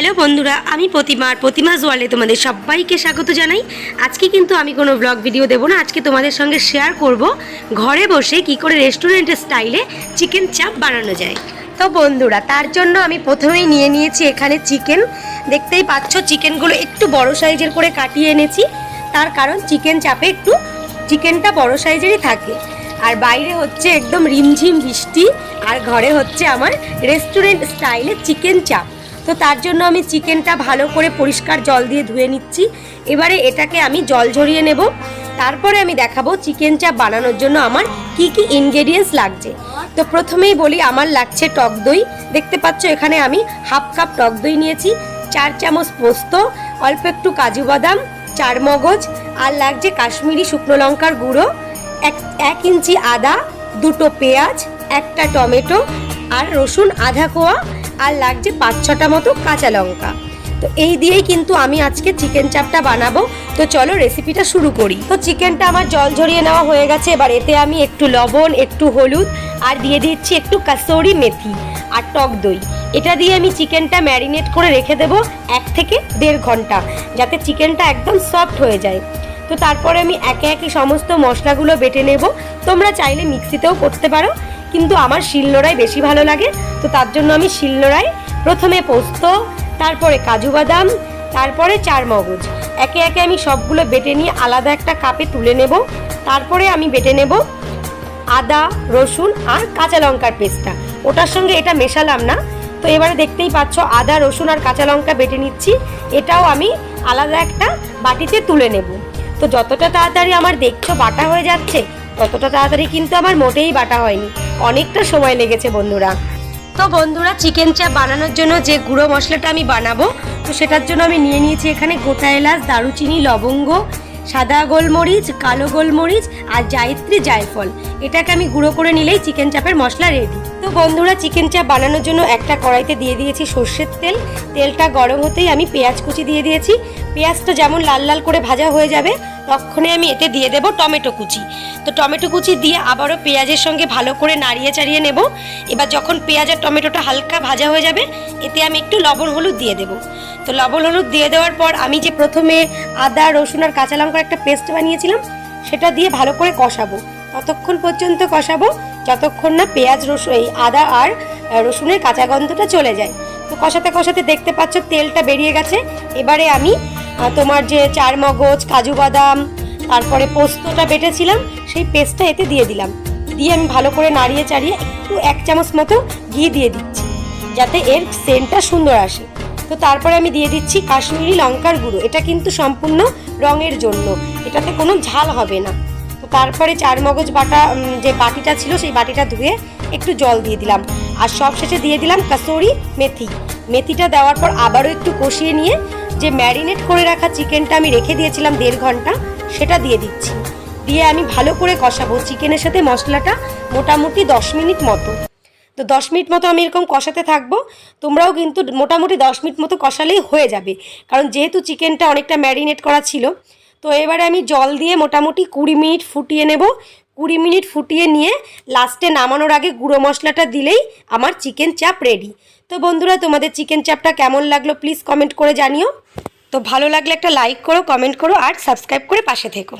Hello বন্ধুরা, আমি প্রতিমাস ওয়ার্ল্ডে তোমাদের সবাইকে স্বাগত জানাই। আজকে কিন্তু আমি কোনো ব্লগ ভিডিও দেবো না। আজকে তোমাদের সঙ্গে শেয়ার করব ঘরে বসে কি করে রেস্টুরেন্টের স্টাইলে চিকেন চাপ বানানো যায়। তো বন্ধুরা, তার জন্য আমি প্রথমেই নিয়ে নিয়েছি এখানে চিকেন। দেখতেই পাচ্ছ চিকেনগুলো একটু বড় সাইজের করে কাটিয়ে এনেছি, তার কারণ চিকেন চাপে একটু চিকেনটা বড় সাইজেরই থাকে। আর বাইরে হচ্ছে একদম রিমঝিম বৃষ্টি, আর ঘরে হচ্ছে আমার রেস্টুরেন্ট স্টাইলে চিকেন চাপ। তো তার জন্য আমি চিকেনটা ভালো করে পরিষ্কার জল দিয়ে ধুয়ে নিচ্ছি। এবারে এটাকে আমি জল ঝরিয়ে নেব, তারপরে আমি দেখাবো চিকেন চাপ বানানোর জন্য আমার কি কি ইনগ্রেডিয়েন্টস লাগছে। তো প্রথমেই বলি, আমার লাগছে টক দই। দেখতে পাচ্ছ এখানে আমি হাফ কাপ টক দই নিয়েছি, 4 চামচ পোস্ত, অল্প একটু কাজু বাদাম, 4 মগজ, আর লাগছে কাশ্মীরি শুকনো লঙ্কার গুঁড়ো, 1 ইঞ্চি আদা, 2টো পেঁয়াজ, 1টা টমেটো, আর রসুন আধা কোয়া, আর লাগছে 5-6টা মতো কাঁচা লঙ্কা। তো এই দিয়েই কিন্তু আমি আজকে চিকেন চাপটা বানাবো। তো চলো রেসিপিটা শুরু করি। তো চিকেনটা আমার জল ঝরিয়ে নেওয়া হয়ে গেছে। এবার এতে আমি একটু লবণ, একটু হলুদ, আর দিয়ে দিচ্ছি একটু কাসুরি মেথি আর টক দই। এটা দিয়ে আমি চিকেনটা ম্যারিনেট করে রেখে দেবো 1 থেকে 1.5 ঘন্টা, যাতে চিকেনটা একদম সফট হয়ে যায়। তো তারপরে আমি একে একে সমস্ত মশলাগুলো বেটে নেব। তোমরা চাইলে মিক্সিতেও করতে পারো, কিন্তু আমার শিলনোড়ায় বেশি ভালো লাগে। তো তার জন্য আমি শিলনোড়ায় প্রথমে পোস্ত, তারপরে কাজু বাদাম, তারপরে 4 মগজ একে একে আমি সবগুলো বেটে নিয়ে আলাদা একটা কাপে তুলে নেব। তারপরে আমি বেটে নেব আদা, রসুন আর কাঁচা লঙ্কার পেস্টটা, ওটার সঙ্গে এটা মেশালাম না। তো এবারে দেখতেই পাচ্ছ আদা, রসুন আর কাঁচা লঙ্কা বেটে নিচ্ছি, এটাও আমি আলাদা একটা বাটিতে তুলে নেব। তো যতটা তাড়াতাড়ি আমার দেখছো বাটা হয়ে যাচ্ছে, ততটা তাড়াতাড়ি কিন্তু আমার মোটেই বাটা হয়নি, অনেকটা সময় লেগেছে বন্ধুরা। তো বন্ধুরা, চিকেন চাপ বানানোর জন্য যে গুঁড়ো মশলাটা আমি বানাবো, তো সেটার জন্য আমি নিয়ে নিয়েছি এখানে গোটা এলাচ, দারুচিনি, লবঙ্গ, সাদা গোলমরিচ, কালো গোলমরিচ আর জায়িত্রী, জায়ফল। এটাকে আমি গুঁড়ো করে নিলেই চিকেন চাপের মশলা রেডি। তো বন্ধুরা, চিকেন চাপ বানানোর জন্য একটা কড়াইতে দিয়ে দিয়েছি সর্ষের তেল। তেলটা গরম হতেই আমি পেঁয়াজ কুচি দিয়ে দিয়েছি। পেঁয়াজটা যেমন লাল লাল করে ভাজা হয়ে যাবে, তখনই আমি এতে দিয়ে দেব টমেটো কুচি। তো টমেটো কুচি দিয়ে আবারও পেঁয়াজের সঙ্গে ভালো করে নাড়িয়ে চাড়িয়ে নেব। এবার যখন পেঁয়াজ আর টমেটোটা হালকা ভাজা হয়ে যাবে, এতে আমি একটু লবণ হলুদ দিয়ে দেব। তো লবণ হলুদ দিয়ে দেওয়ার পর আমি যে প্রথমে আদা, রসুন আর কাঁচা লঙ্কার একটা পেস্ট বানিয়েছিলাম, সেটা দিয়ে ভালো করে কষাবো। ততক্ষণ পর্যন্ত কষাবো যতক্ষণ না পেঁয়াজ, রসুন, এই আদা আর রসুনের কাঁচা গন্ধটা চলে যায়। তো কষাতে কষাতে দেখতে পাচ্ছ তেলটা বেরিয়ে গেছে। এবারে আমি তোমার যে 4 মগজ, কাজু বাদাম, তারপরে পোস্তটা বেটেছিলাম, সেই পেস্টটা এতে দিয়ে দিলাম। দিয়ে আমি ভালো করে নাড়িয়ে চাড়িয়ে একটু 1 চামচ মতো ঘি দিয়ে দিচ্ছি, যাতে এর সেন্টটা সুন্দর আসে। তো তারপরে আমি দিয়ে দিচ্ছি কাশ্মীরি লঙ্কার গুঁড়ো। এটা কিন্তু সম্পূর্ণ রঙের জন্য, এটাতে কোনো ঝাল হবে না। তো তারপরে 4 মগজ বাটা যে বাটিটা ছিল, সেই বাটিটা ধুয়ে একটু জল দিয়ে দিলাম। আর সব শেষে দিয়ে দিলাম কাসুরি মেথি। মেথিটা দেওয়ার পর আবারও একটু কষিয়ে নিয়ে যে ম্যারিনেট করে রাখা চিকেনটা আমি রেখে দিয়েছিলাম 1.5 ঘন্টা, সেটা দিয়ে দিচ্ছি। দিয়ে আমি ভালো করে কষাবো চিকেনের সাথে মশলাটা, মোটামুটি 10 মিনিট মতো। তো 10 মিনিট মতো আমি এরকম কষাতে থাকবো। তোমরাও কিন্তু মোটামুটি 10 মিনিট মতো কষালেই হয়ে যাবে, কারণ যেহেতু চিকেনটা অনেকটা ম্যারিনেট করা ছিল। তো এবারে আমি জল দিয়ে মোটামুটি 20 মিনিট ফুটিয়ে নেব। 20 মিনিট ফুটিয়ে নিয়ে লাস্টে নামানোর আগে গুঁড়ো মশলাটা দিলেই আমার চিকেন চাপ রেডি। তো বন্ধুরা, তোমাদের চিকেন চাপটা কেমন লাগলো প্লিজ কমেন্ট করে জানিও। তো ভালো লাগলে একটা লাইক করো, কমেন্ট করো আর সাবস্ক্রাইব করে পাশে থেকো।